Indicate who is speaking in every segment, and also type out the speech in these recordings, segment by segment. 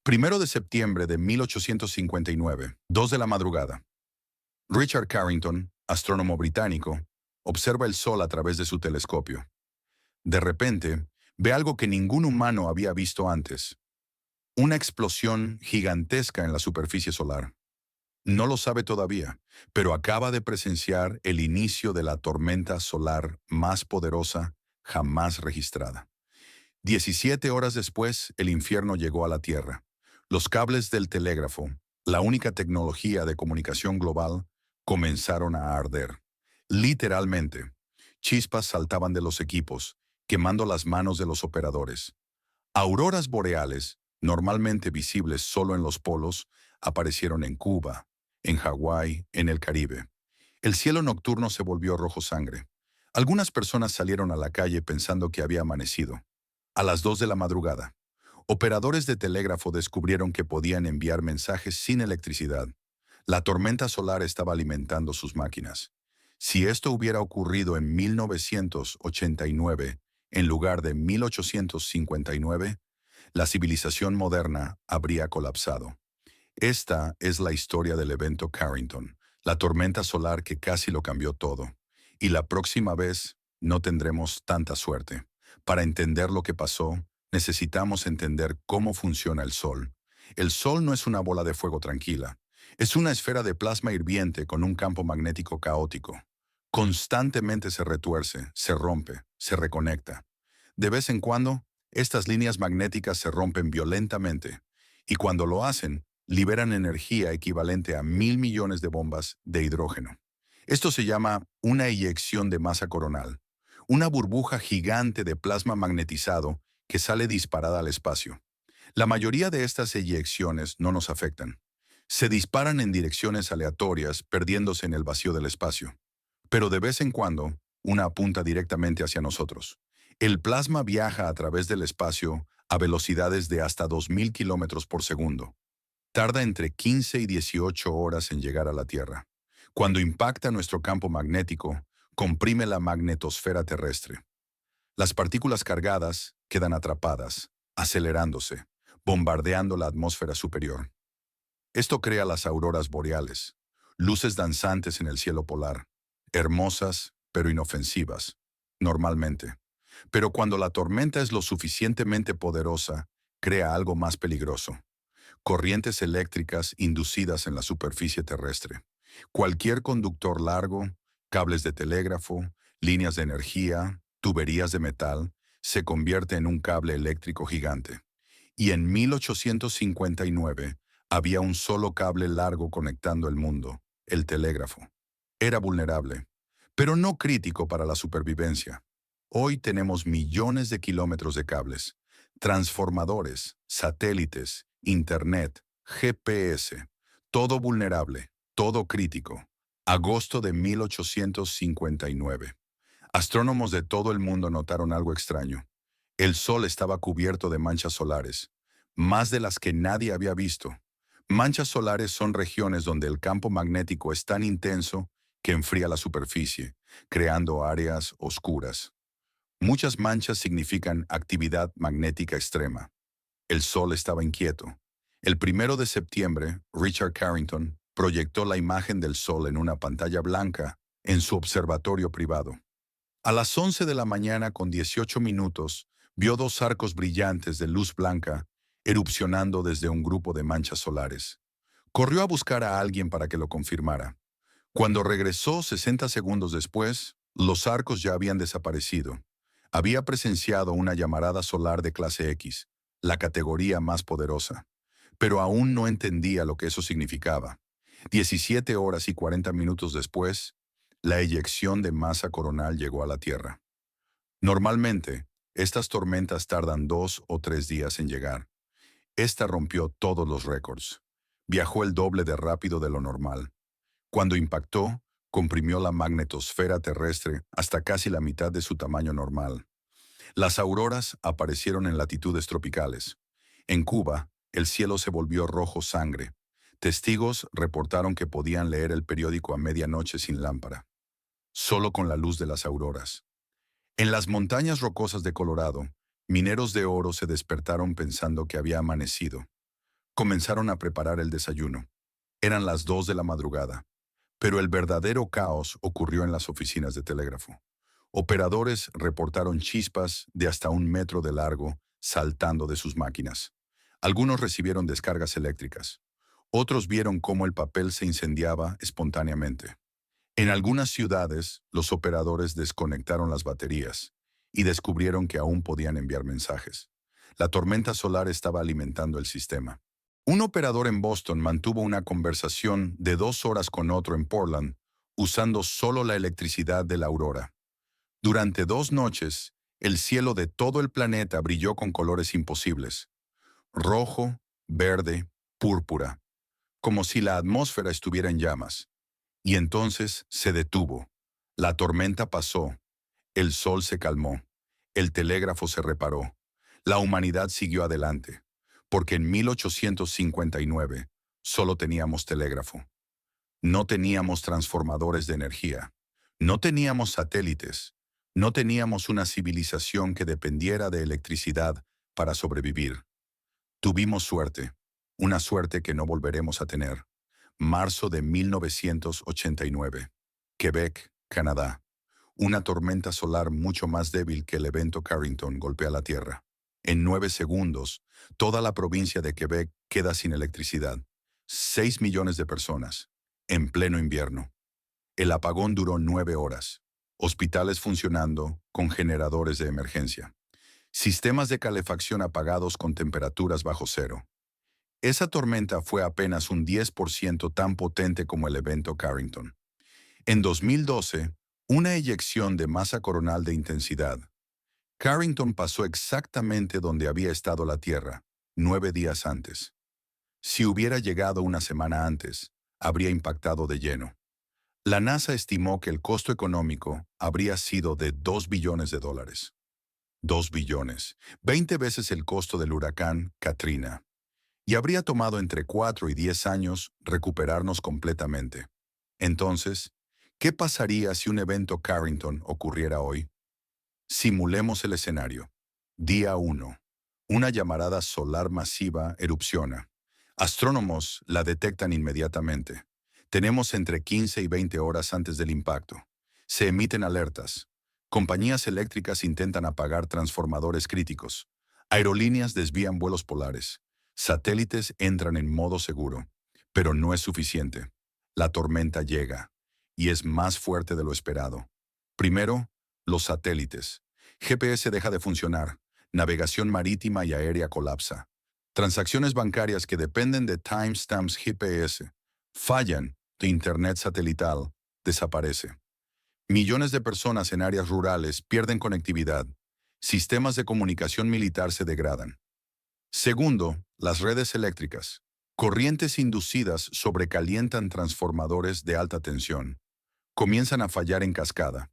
Speaker 1: Primero de septiembre de 1859, 2 de la madrugada. Richard Carrington, astrónomo británico, observa el Sol a través de su telescopio. De repente, ve algo que ningún humano había visto antes. Una explosión gigantesca en la superficie solar. No lo sabe todavía, pero acaba de presenciar el inicio de la tormenta solar más poderosa jamás registrada. 17 horas después, el infierno llegó a la Tierra. Los cables del telégrafo, la única tecnología de comunicación global, comenzaron a arder. Literalmente, chispas saltaban de los equipos, quemando las manos de los operadores. Auroras boreales, normalmente visibles solo en los polos, aparecieron en Cuba, en Hawái, en el Caribe. El cielo nocturno se volvió rojo sangre. Algunas personas salieron a la calle pensando que había amanecido. A las 2 de la madrugada, operadores de telégrafo descubrieron que podían enviar mensajes sin electricidad. La tormenta solar estaba alimentando sus máquinas. Si esto hubiera ocurrido en 1989, en lugar de 1859, la civilización moderna habría colapsado. Esta es la historia del evento Carrington, la tormenta solar que casi lo cambió todo. Y la próxima vez no tendremos tanta suerte. Para entender lo que pasó, necesitamos entender cómo funciona el Sol. El Sol no es una bola de fuego tranquila. Es una esfera de plasma hirviente con un campo magnético caótico. Constantemente se retuerce, se rompe, se reconecta. De vez en cuando, estas líneas magnéticas se rompen violentamente, y cuando lo hacen, liberan energía equivalente a 1.000 millones de bombas de hidrógeno. Esto se llama una eyección de masa coronal, una burbuja gigante de plasma magnetizado que sale disparada al espacio. La mayoría de estas eyecciones no nos afectan. Se disparan en direcciones aleatorias, perdiéndose en el vacío del espacio. Pero de vez en cuando, una apunta directamente hacia nosotros. El plasma viaja a través del espacio a velocidades de hasta 2.000 kilómetros por segundo. Tarda entre 15 y 18 horas en llegar a la Tierra. Cuando impacta nuestro campo magnético, comprime la magnetosfera terrestre. Las partículas cargadas quedan atrapadas, acelerándose, bombardeando la atmósfera superior. Esto crea las auroras boreales, luces danzantes en el cielo polar, hermosas pero inofensivas, normalmente. Pero cuando la tormenta es lo suficientemente poderosa, crea algo más peligroso: corrientes eléctricas inducidas en la superficie terrestre. Cualquier conductor largo, cables de telégrafo, líneas de energía, tuberías de metal, se convierte en un cable eléctrico gigante. Y en 1859 había un solo cable largo conectando el mundo, el telégrafo. Era vulnerable, pero no crítico para la supervivencia. Hoy tenemos millones de kilómetros de cables, transformadores, satélites, Internet, GPS, todo vulnerable, todo crítico. Agosto de 1859. Astrónomos de todo el mundo notaron algo extraño. El Sol estaba cubierto de manchas solares, más de las que nadie había visto. Manchas solares son regiones donde el campo magnético es tan intenso que enfría la superficie, creando áreas oscuras. Muchas manchas significan actividad magnética extrema. El Sol estaba inquieto. El 1 de septiembre, Richard Carrington proyectó la imagen del Sol en una pantalla blanca en su observatorio privado. A las 11 de la mañana con 18 minutos, vio dos arcos brillantes de luz blanca erupcionando desde un grupo de manchas solares. Corrió a buscar a alguien para que lo confirmara. Cuando regresó 60 segundos después, los arcos ya habían desaparecido. Había presenciado una llamarada solar de clase X, la categoría más poderosa, pero aún no entendía lo que eso significaba. 17 horas y 40 minutos después, la eyección de masa coronal llegó a la Tierra. Normalmente, estas tormentas tardan 2 o 3 días en llegar. Esta rompió todos los récords. Viajó el doble de rápido de lo normal. Cuando impactó, comprimió la magnetosfera terrestre hasta casi la mitad de su tamaño normal. Las auroras aparecieron en latitudes tropicales. En Cuba, el cielo se volvió rojo sangre. Testigos reportaron que podían leer el periódico a medianoche sin lámpara, solo con la luz de las auroras. En las montañas rocosas de Colorado, mineros de oro se despertaron pensando que había amanecido. Comenzaron a preparar el desayuno. Eran las 2 de la madrugada, pero el verdadero caos ocurrió en las oficinas de telégrafo. Operadores reportaron chispas de hasta 1 metro de largo saltando de sus máquinas. Algunos recibieron descargas eléctricas. Otros vieron cómo el papel se incendiaba espontáneamente. En algunas ciudades, los operadores desconectaron las baterías y descubrieron que aún podían enviar mensajes. La tormenta solar estaba alimentando el sistema. Un operador en Boston mantuvo una conversación de 2 horas con otro en Portland, usando solo la electricidad de la aurora. Durante 2 noches, el cielo de todo el planeta brilló con colores imposibles: rojo, verde, púrpura, como si la atmósfera estuviera en llamas. Y entonces se detuvo. La tormenta pasó. El sol se calmó. El telégrafo se reparó. La humanidad siguió adelante, porque en 1859 solo teníamos telégrafo. No teníamos transformadores de energía. No teníamos satélites. No teníamos una civilización que dependiera de electricidad para sobrevivir. Tuvimos suerte, una suerte que no volveremos a tener. Marzo de 1989. Quebec, Canadá. Una tormenta solar mucho más débil que el evento Carrington golpea la Tierra. En 9 segundos, toda la provincia de Quebec queda sin electricidad. 6 millones de personas, en pleno invierno. El apagón duró 9 horas. Hospitales funcionando con generadores de emergencia. Sistemas de calefacción apagados con temperaturas bajo cero. Esa tormenta fue apenas un 10% tan potente como el evento Carrington. En 2012, una eyección de masa coronal de intensidad. Carrington pasó exactamente donde había estado la Tierra, 9 días antes. Si hubiera llegado una semana antes, habría impactado de lleno. La NASA estimó que el costo económico habría sido de $2 billones. 2 billones, 20 veces el costo del huracán Katrina. Y habría tomado entre 4 y 10 años recuperarnos completamente. Entonces, ¿qué pasaría si un evento Carrington ocurriera hoy? Simulemos el escenario. Día 1. Una llamarada solar masiva erupciona. Astrónomos la detectan inmediatamente. Tenemos entre 15 y 20 horas antes del impacto. Se emiten alertas. Compañías eléctricas intentan apagar transformadores críticos. Aerolíneas desvían vuelos polares. Satélites entran en modo seguro. Pero no es suficiente. La tormenta llega. Y es más fuerte de lo esperado. Primero, los satélites. GPS deja de funcionar. Navegación marítima y aérea colapsa. Transacciones bancarias que dependen de timestamps GPS fallan. De Internet satelital desaparece. Millones de personas en áreas rurales pierden conectividad. Sistemas de comunicación militar se degradan. Segundo, las redes eléctricas. Corrientes inducidas sobrecalientan transformadores de alta tensión. Comienzan a fallar en cascada.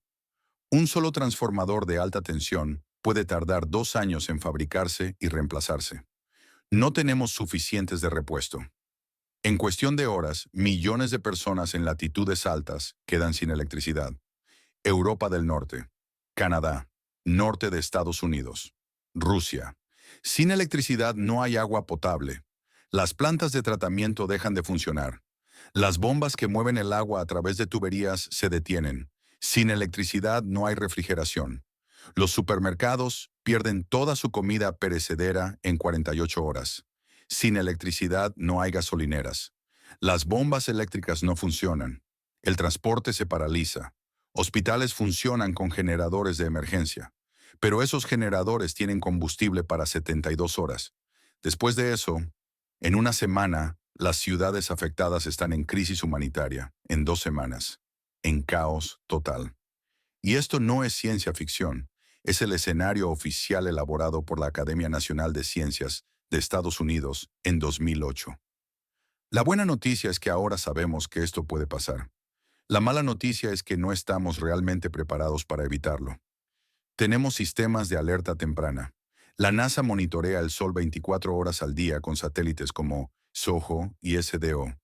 Speaker 1: Un solo transformador de alta tensión puede tardar 2 años en fabricarse y reemplazarse. No tenemos suficientes de repuesto. En cuestión de horas, millones de personas en latitudes altas quedan sin electricidad. Europa del Norte, Canadá, norte de Estados Unidos, Rusia. Sin electricidad no hay agua potable. Las plantas de tratamiento dejan de funcionar. Las bombas que mueven el agua a través de tuberías se detienen. Sin electricidad no hay refrigeración. Los supermercados pierden toda su comida perecedera en 48 horas. Sin electricidad no hay gasolineras. Las bombas eléctricas no funcionan. El transporte se paraliza. Hospitales funcionan con generadores de emergencia. Pero esos generadores tienen combustible para 72 horas. Después de eso, en una semana, las ciudades afectadas están en crisis humanitaria. En 2 semanas. En caos total. Y esto no es ciencia ficción. Es el escenario oficial elaborado por la Academia Nacional de Ciencias de Estados Unidos en 2008. La buena noticia es que ahora sabemos que esto puede pasar. La mala noticia es que no estamos realmente preparados para evitarlo. Tenemos sistemas de alerta temprana. La NASA monitorea el Sol 24 horas al día con satélites como SOHO y SDO.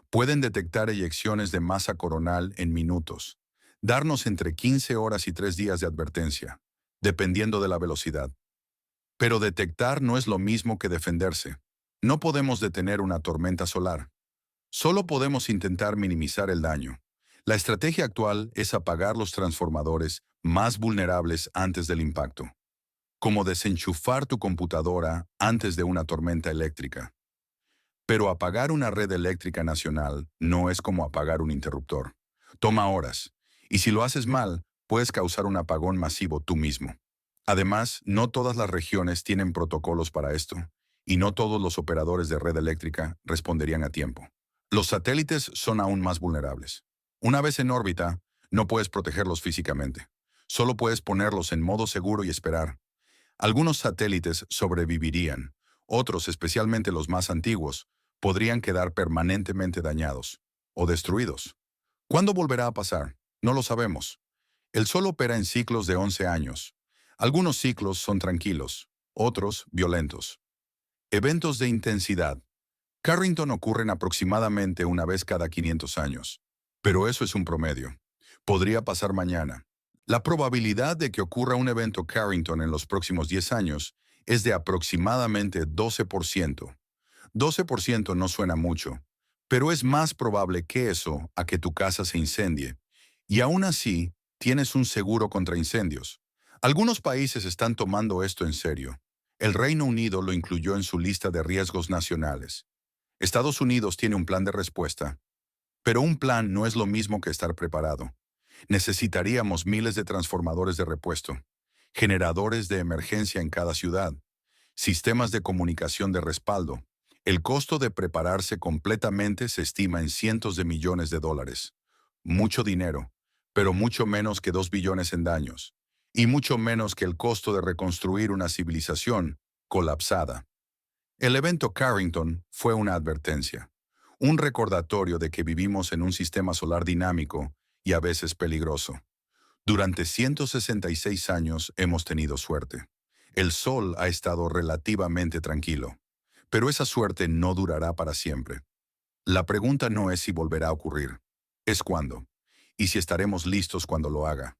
Speaker 1: Pueden detectar eyecciones de masa coronal en minutos, darnos entre 15 horas y 3 días de advertencia, dependiendo de la velocidad. Pero detectar no es lo mismo que defenderse. No podemos detener una tormenta solar. Solo podemos intentar minimizar el daño. La estrategia actual es apagar los transformadores más vulnerables antes del impacto, como desenchufar tu computadora antes de una tormenta eléctrica. Pero apagar una red eléctrica nacional no es como apagar un interruptor. Toma horas, y si lo haces mal, puedes causar un apagón masivo tú mismo. Además, no todas las regiones tienen protocolos para esto, y no todos los operadores de red eléctrica responderían a tiempo. Los satélites son aún más vulnerables. Una vez en órbita, no puedes protegerlos físicamente. Solo puedes ponerlos en modo seguro y esperar. Algunos satélites sobrevivirían, otros, especialmente los más antiguos, podrían quedar permanentemente dañados o destruidos. ¿Cuándo volverá a pasar? No lo sabemos. El Sol opera en ciclos de 11 años. Algunos ciclos son tranquilos, otros violentos. Eventos de intensidad. Carrington ocurren aproximadamente una vez cada 500 años. Pero eso es un promedio. Podría pasar mañana. La probabilidad de que ocurra un evento Carrington en los próximos 10 años es de aproximadamente 12%. 12% no suena mucho, pero es más probable que eso a que tu casa se incendie. Y aún así, tienes un seguro contra incendios. Algunos países están tomando esto en serio. El Reino Unido lo incluyó en su lista de riesgos nacionales. Estados Unidos tiene un plan de respuesta, pero un plan no es lo mismo que estar preparado. Necesitaríamos miles de transformadores de repuesto, generadores de emergencia en cada ciudad, sistemas de comunicación de respaldo. El costo de prepararse completamente se estima en cientos de millones de dólares. Mucho dinero, pero mucho menos que 2 billones en daños, y mucho menos que el costo de reconstruir una civilización colapsada. El evento Carrington fue una advertencia, un recordatorio de que vivimos en un sistema solar dinámico y a veces peligroso. Durante 166 años hemos tenido suerte. El Sol ha estado relativamente tranquilo, pero esa suerte no durará para siempre. La pregunta no es si volverá a ocurrir, es cuándo, y si estaremos listos cuando lo haga.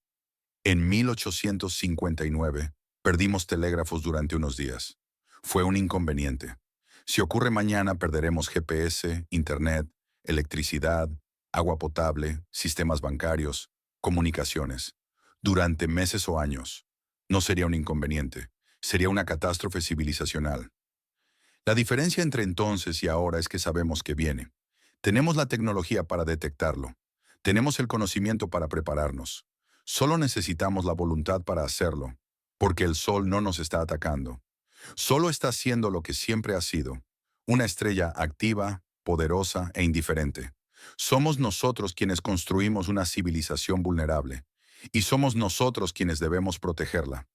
Speaker 1: En 1859, perdimos telégrafos durante unos días. Fue un inconveniente. Si ocurre mañana, perderemos GPS, Internet, electricidad, agua potable, sistemas bancarios, comunicaciones. Durante meses o años. No sería un inconveniente, sería una catástrofe civilizacional. La diferencia entre entonces y ahora es que sabemos que viene. Tenemos la tecnología para detectarlo. Tenemos el conocimiento para prepararnos. Solo necesitamos la voluntad para hacerlo, porque el Sol no nos está atacando. Solo está haciendo lo que siempre ha sido, una estrella activa, poderosa e indiferente. Somos nosotros quienes construimos una civilización vulnerable, y somos nosotros quienes debemos protegerla.